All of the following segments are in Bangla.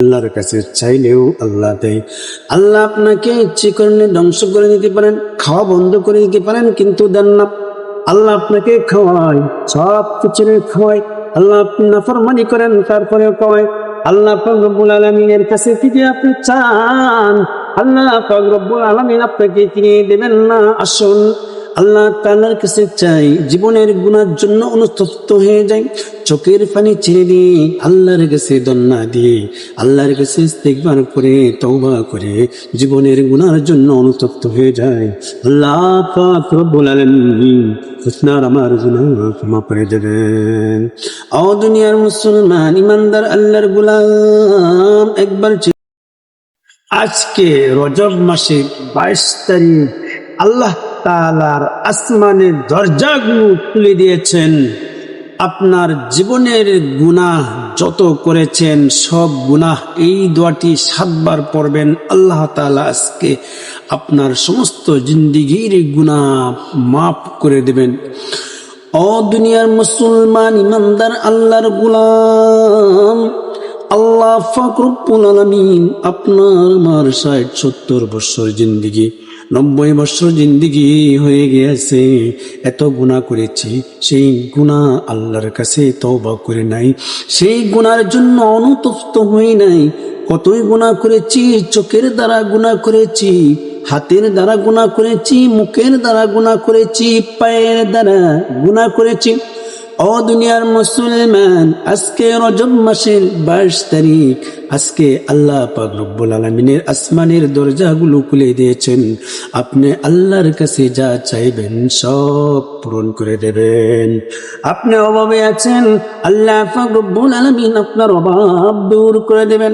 আল্লাহর কাছে চাইলেও আল্লাহ দেয়। আল্লাহ আপনাকে ইচ্ছে করলে ধ্বংস করে দিতে পারেন, খাওয়া বন্ধ করে দিতে পারেন, কিন্তু দেন না। আল্লাহ আপনাকে খাওয়ায়, সব কিছু খাওয়ায়। আল্লাহ আপনি নাফরমানি করেন, তারপরেও খাওয়ায়। আল্লাহ পাক রব্বুল আলামিনের কাছে থেকে আপনি চান, আল্লাহ পাক রব্বুল আলামিন আপনাকে কিনে দেবেন না। আসুন আল্লাহ তাআলার কাছে চাই, জীবনের গুনার জন্য অনুতপ্ত হয়ে যাই, চোখের পানি ছেড়ে দিয়ে আল্লাহর কাছে দন্না দিয়ে আল্লাহর কাছে ইস্তেগফার করে তওবা করে জীবনের গুনার জন্য অনুতপ্ত হয়ে যায়। আল্লাহ পাক রব্বুল আলামিন আপনার আমার গুনাহ ক্ষমা করে দেবেন। ও দুনিয়ার মুসলমান ইমানদার আল্লাহর গোলাম, একবার আজকে রজব মাসের 22 তারিখ আল্লাহ তাআলার আসমানের দরজাগুলো খুলে দিয়েছেন। আপনার জীবনের গুনাহ যত করেছেন সব গুনাহ এই দোয়াটি 7 বার পড়বেন। আল্লাহ তাআলা আজকে আপনার সমস্ত জিন্দেগীর গুনাহ মাফ করে দেবেন। ও দুনিয়ার মুসলমান ইমানদার আল্লাহর গোলাম, আল্লাহ পাক রব্বুল আলামিন আপনার আমার 60-70 বছর জিন্দেগি, 90 বছর জিন্দেগি হয়ে গিয়েছে। এত গুনাহ করেছি, সেই গুনাহ আল্লাহর কাছে তওবা করে নাই, সেই গুনার জন্য অনুতপ্ত হই নাই। কতই গুনাহ করেছি, চোখের দ্বারা গুনাহ করেছি, হাতের দ্বারা গুনাহ করেছি, মুখের দ্বারা গুনাহ করেছি, পায়ের দ্বারা গুনাহ করেছি। ও দুনিয়ার মুসলমান, আজকে রজব মাসের 22 তারিখ, আজকে আল্লাহ পাক রব্বুল আলামিনের আসমানের দরজাগুলো খুলে দিয়েছেন। আপনি আল্লাহর কাছে যা চাইবেন সব পূরণ করে দেবেন। আপনি অভাবে আছেন, আল্লাহ পাক রব্বুল আলামিন আপনার অভাব দূর করে দেবেন।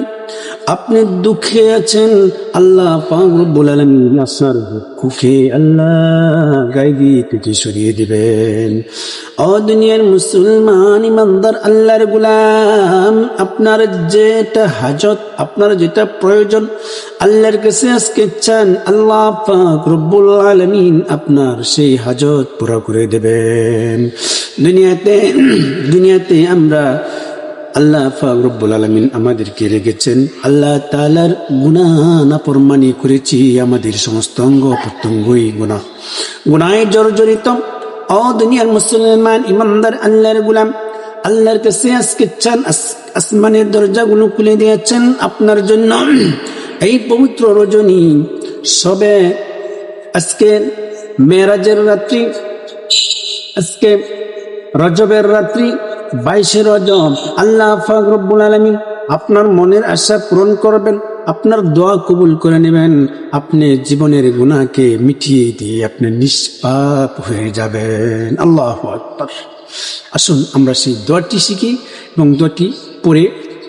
আপনি দুঃখে আছেন, আল্লাহ পাক রব্বুল আলামিন আপনার দুঃখকে আল্লাহ গায়েবী থেকে সরিয়ে দিবেন। ও দুনিয়ার মুসলমান ইমানদার আল্লাহর গোলাম, আপনার যেটা হাজত, আপনার যেটা প্রয়োজন আল্লাহর কাছে আজকে চান, আল্লাহ পাক রব্বুল আলামিন আপনার সেই হাজত পুরা করে দেবেন। দুনিয়াতে আমরা আল্লাহ পাক রব্বুল আলামিন আমাদেরকে রেখেছেন, আল্লাহ তাআলার গুনাহ নাফরমানি করেছি, আমাদের সমস্ত অঙ্গ প্রত্যঙ্গই গুনাহে জর্জরিত। ও দুনিয়ার মুসলমান ইমানদার আল্লাহর গোলাম, আল্লাহর কাছে আজকে চান, আসমানের দরজাগুলো খুলে দিয়েছেন আপনার জন্য। এই পবিত্র রজনী সবে আজকে মেরাজের রাত্রি, আজকে রজবের রাত্রি 22 রজব। আল্লাহ পাক রব্বুল আলামিন আপনার মনের আশা পূরণ করবেন, আপনার দোয়া কবুল করে নেবেন। আপনি জীবনের গুনাহকে মিটিয়ে দিয়ে আপনি নিষ্পাপ হয়ে যাবেন। আল্লাহু আকবার। আসুন আমরা সেই দোয়াটি শিখি এবং দোয়াটি পড়ে,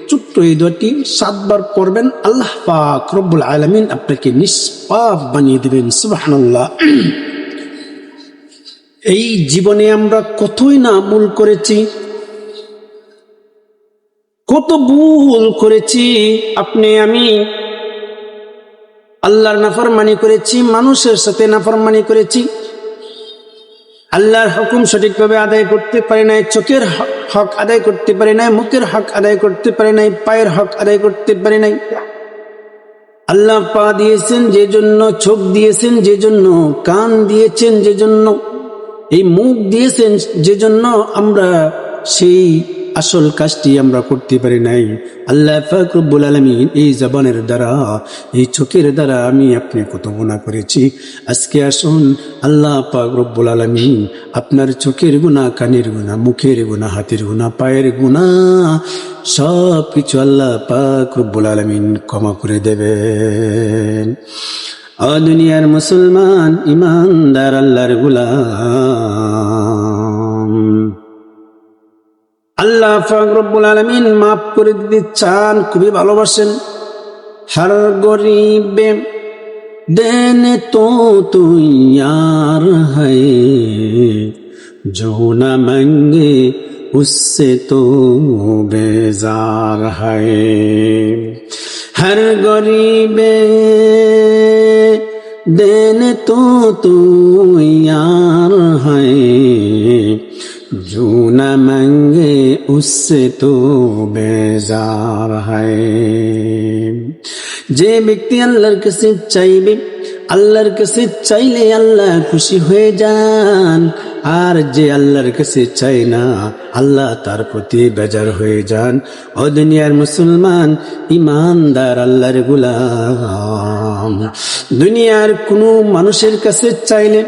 ছোট্ট এই দোয়াটি 7 বার পড়বেন। আল্লাহ পাক রব্বুল আলামিন আপনাকে নিষ্পাপ বানিয়ে দিবেন। সুবহানাল্লাহ। এই জীবনে আমরা কতই না ভুল করেছি, কত ভুল করেছি। আপনি আমি আল্লাহর নাফরমানি করেছি, মানুষের সাথে নাফরমানি করেছি, আল্লাহর হুকুম সঠিকভাবে আদায় করতে পারি নাই, চোখের হক আদায় করতে পারি নাই, মুখের হক আদায় করতে পারি নাই, পায়ের হক আদায় করতে পারি নাই। আল্লাহ পা দিয়েছেন যে জন্য, চোখ দিয়েছেন যে জন্য, কান দিয়েছেন যে জন্য, এই মুখ দিয়েছেন যে জন্য আমরা সেই আসল কাজটি আমরা করতে পারি নাই। আল্লাহ পাক রব্বুল আলামিন এই জবানের দ্বারা, এই চোখের দ্বারা আমি আপনি কত গুনাহ করেছি। আজকে আসুন আল্লাহ পাক রব্বুল আলামিন আপনার চোখের গুনাহ, কানের গুনাহ, মুখের গুনাহ, হাতের গুনাহ, পায়ের গুনাহ সব কিছু আল্লাহ পাক রব্বুল আলামিন ক্ষমা করে দেবেন। ও দুনিয়ার মুসলমান ইমানদার আল্লাহর গোলাম, আল্লাহ পাক রব্বুল আলামিন মাফ করে দিতে চান, খুবই ভালোবাসেন। हर गरीब देने तो तू यार है, जो न मांगे उससे तो बेजार है। हर गरीब देने तो तू यार है, जो न मांगे उससे तो बेजार है। যে ব্যক্তি আল্লাহর কাছে চাইবে, আল্লাহর কাছে চাইলে আল্লাহ খুশি হয়ে যান, আর যে আল্লাহর কাছে চায় না আল্লাহ তার প্রতি বেজার হয়ে যান। ও দুনিয়ার মুসলমান, ইমানদার আল্লাহর গোলাম, দুনিয়ার কোনো মানুষের কাছে চাইলে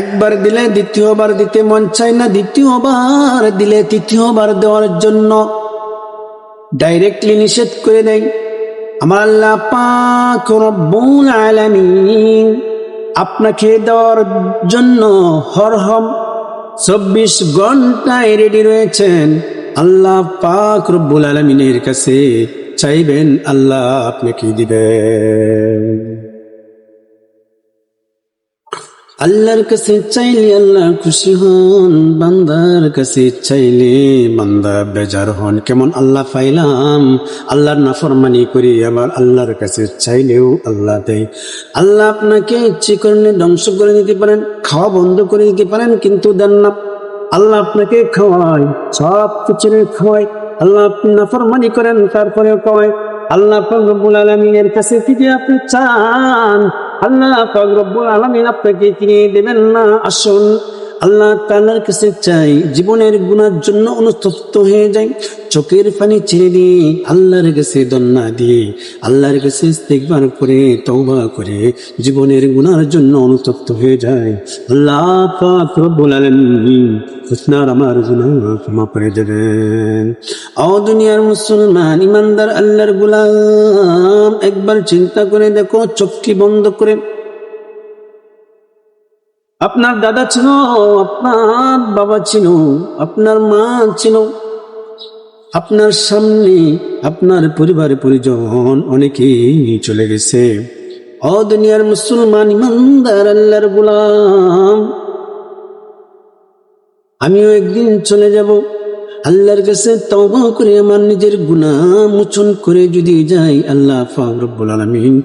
একবার দিলে দ্বিতীয়বার দিতে মন চায় না, দ্বিতীয়বার দিলে তৃতীয়বার দেওয়ার জন্য ডাইরেক্টলি নিষেধ করে দেয়। আমার আল্লাহ পাক রব্বুল আলামিন আপনাকে দেওয়ার জন্য হরহম 24 ঘন্টায় রেডি রয়েছেন। আল্লাহ পাক রব্বুল আলামিনের কাছে চাইবেন, আল্লাহ আপনাকে দিবেন। আল্লাহর কাছে চাইলে আল্লাহ খুশি হন, বান্দার কাছে চাইলে বান্দা বেজার হন। কেমন আল্লাহ পাইলাম, আল্লাহর নাফরমানি করি আবার আল্লাহর কাছে চাইলেও আল্লাহ দেয়। আল্লাহ আপনাকে ইচ্ছে করলে ধ্বংস করে দিতে পারেন, খাওয়া বন্ধ করে দিতে পারেন, কিন্তু দেন না। আল্লাহ আপনাকে খাওয়ায়, সব কিছু খাওয়ায়। আল্লাহ আপনি নাফরমানি করেন, তারপরেও খাওয়ায়। আল্লাহ পাক রব্বুল আলামিনের কাছে থেকে আপনি চান, আল্লাহ পাক রব্বুল আলামিন আপনাকে কিনে দেবেন না। আসুন আল্লাহ তাআলার কাছে চাই, জীবনের গুনার জন্য অনুতপ্ত হয়ে যাই, চোখের পানি ছেড়ে দিয়ে আল্লাহর কাছে দন্না দিয়ে আল্লাহর কাছে ইস্তিগফার করে তওবা করে জীবনের গুনার জন্য অনুতপ্ত হয়ে যায়। আল্লাহ পাক রব্বুল আলামিন আপনার আমার গুনাহ ক্ষমা করে দেবেন। ও দুনিয়ার মুসলমান, ইমানদার আল্লাহর গোলাম, একবার চিন্তা করে দেখো, চোখটি বন্ধ করে আপনার দাদা ছিল, আপনার বাবা ছিল, আপনার মা ছিল, আপনার সামনে আপনার পরিবারের পরিজন অনেকেই চলে গেছে। ও দুনিয়ার মুসলমান, ইমানদার আল্লাহর গোলাম, আমিও একদিন চলে যাব। আল্লাহর কাছে তওবা করে আমার নিজের গুনাহ মোচন করে যদি যাই, আল্লাহ পাক রব্বুল আলামিন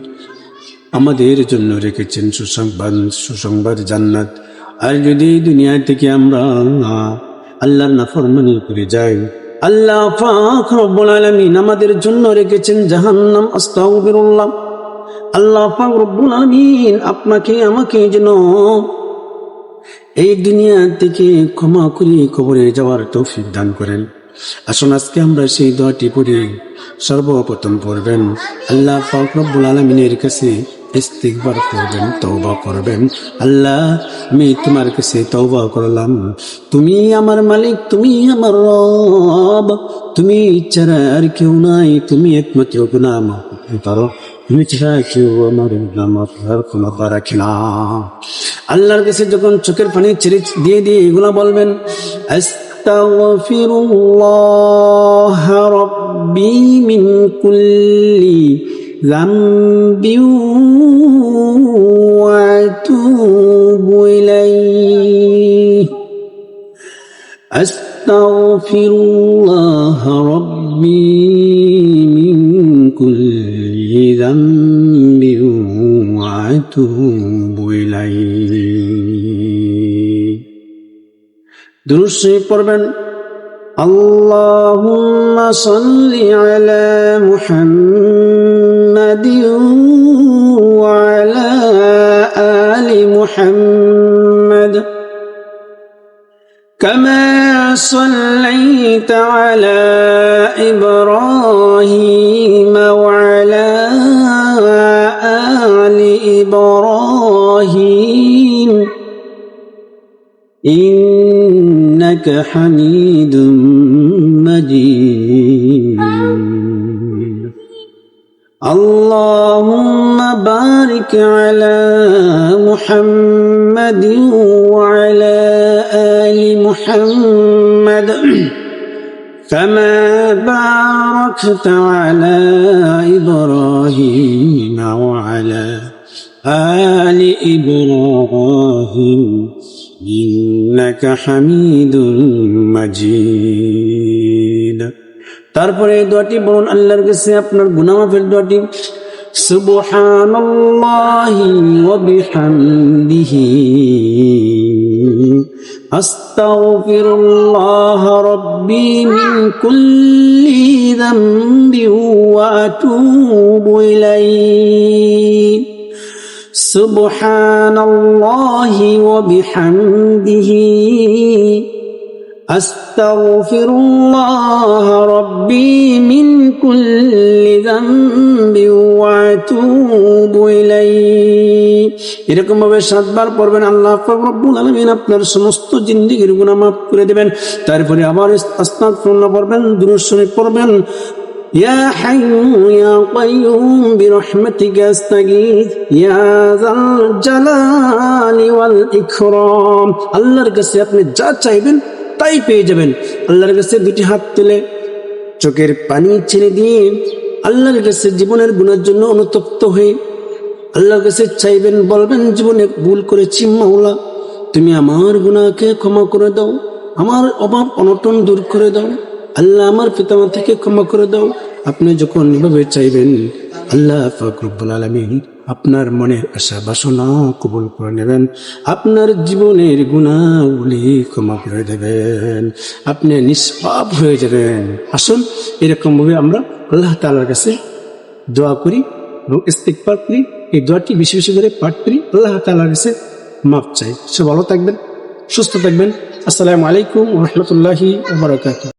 আমাদের জন্য রেখেছেন সুসংবাদ জান্নাত। আর যদি দুনিয়া থেকে আমরা আল্লাহর নাফরমানি করে যাই, আল্লাহ পাক রব্বুল আলামিন আমাদের জন্য রেখেছেন জাহান্নাম। আস্তাগফিরুল্লাহ। আল্লাহ পাক রব্বুল আলামিন আপনাকে আমাকে যেন এই দুনিয়া থেকে ক্ষমা করে কবরে যাওয়ার তৌফিক দান করেন। আসুন আজকে আমরা সেই দোয়াটি পড়ি। সর্বপ্রথম পড়বেন, আল্লাহ পাক রব্বুল আলামিনের কাছে ইস্তিগফার করবেন, তওবা করবেন। আল্লাহ, আমি তোমার কাছে তওবা করলাম, তুমি আমার মালিক, তুমি আমার রব, তুমি ছাড়া আর কেউ নাই, তুমি একমাত্র গুনাহ মাফ করতে পারো, তুমি ছাড়া কেউ আমার গুনাহ মাফ করার ক্ষমতা রাখে না। আল্লাহর কাছে যখন চোখের পানি ছেড়ে দিয়ে দিয়ে এগুলা বলবেন, আস্তাগফিরুল্লাহ রাব্বি মিন কুল্লি যামবি ওয়া আতুবু ইলাইহি, আস্তাগফিরুল্লাহ রাব্বি মিন কুল্লি যামবি ওয়া আতুবু ইলাইহি। দুরূদ শরীফ পড়বেন, আল্লাহুম্মা সাল্লি আলা মুহাম্মাদিন ওয়া আলা আলি মুহাম্মাদ কামা সাল্লাইতা আলা ইব্রাহিম ওয়া আলা আলি ইব্রাহিম إنك حميد مجيد. اللهم بارك على محمد وعلى آل محمد كما باركت على إبراهيم وعلى آل إبراهيم إنك حميد مجيد. তারপরে এই দোয়াটি বলুন আল্লাহর কাছে আপনার গুনাহ মাফের দোয়াটি, সুবহানাল্লাহি ওয়া বিহামদিহি আস্তাগফিরুল্লাহ রাব্বি মিন কুল্লি যামবি ওয়া وأتوب إليه سبحان الله وبحمده أستغفر الله ربي من كل ذنب وأتوب إليه এরকম ভাবে 7 বার পড়বেন। আল্লাহ পাক রব্বুল আলামিন আপনার সমস্ত জিন্দেগির গুনাহ মাফ করে দিবেন। তারপরে আবার আস্তাগফিরুল্লাহ পড়বেন, দুরূদ শরীফ পড়বেন। يا حي يا قيوم برحمتك استغيث يا ذا الجلال والإكرام। আল্লাহর কাছে আপনি যা চাইবেন তাই পেয়ে যাবেন। আল্লাহর কাছে দুটি হাত তুলে চোখের পানি ছেড়ে দিয়ে আল্লাহর কাছে জীবনের গুনাহের জন্য অনুতপ্ত হয়ে আল্লাহর কাছে চাইবেন, বলবেন জীবনে ভুল করেছি মাওলা, তুমি আমার গুনাহকে ক্ষমা করে দাও, আমার অভাব অনটন দূর করে দাও, আল্লাহ আমার পিতামাতাকে ক্ষমা করে দাও। আপনি যখন এভাবে চাইবেন আল্লাহ পাক রব্বুল আলামিন আপনার মনের আশা বাসনা কবুল করে নেবেন, আপনার জীবনের গুনাহগুলি ক্ষমা করে দেবেন, আপনি নিষ্পাপ হয়ে যাবেন। আসুন এরকম ভাবে আমরা আল্লাহ তাআলার কাছে দোয়া করি এবং ইস্তিগফার করি। এই দোয়াটি বেশি বেশি করে পাঠ করি, আল্লাহ তাআলার কাছে মাফ চাই। সব ভালো থাকবেন, সুস্থ থাকবেন। আসসালামু আলাইকুম ওয়া রাহমাতুল্লাহি ওয়া বারাকাতুহু।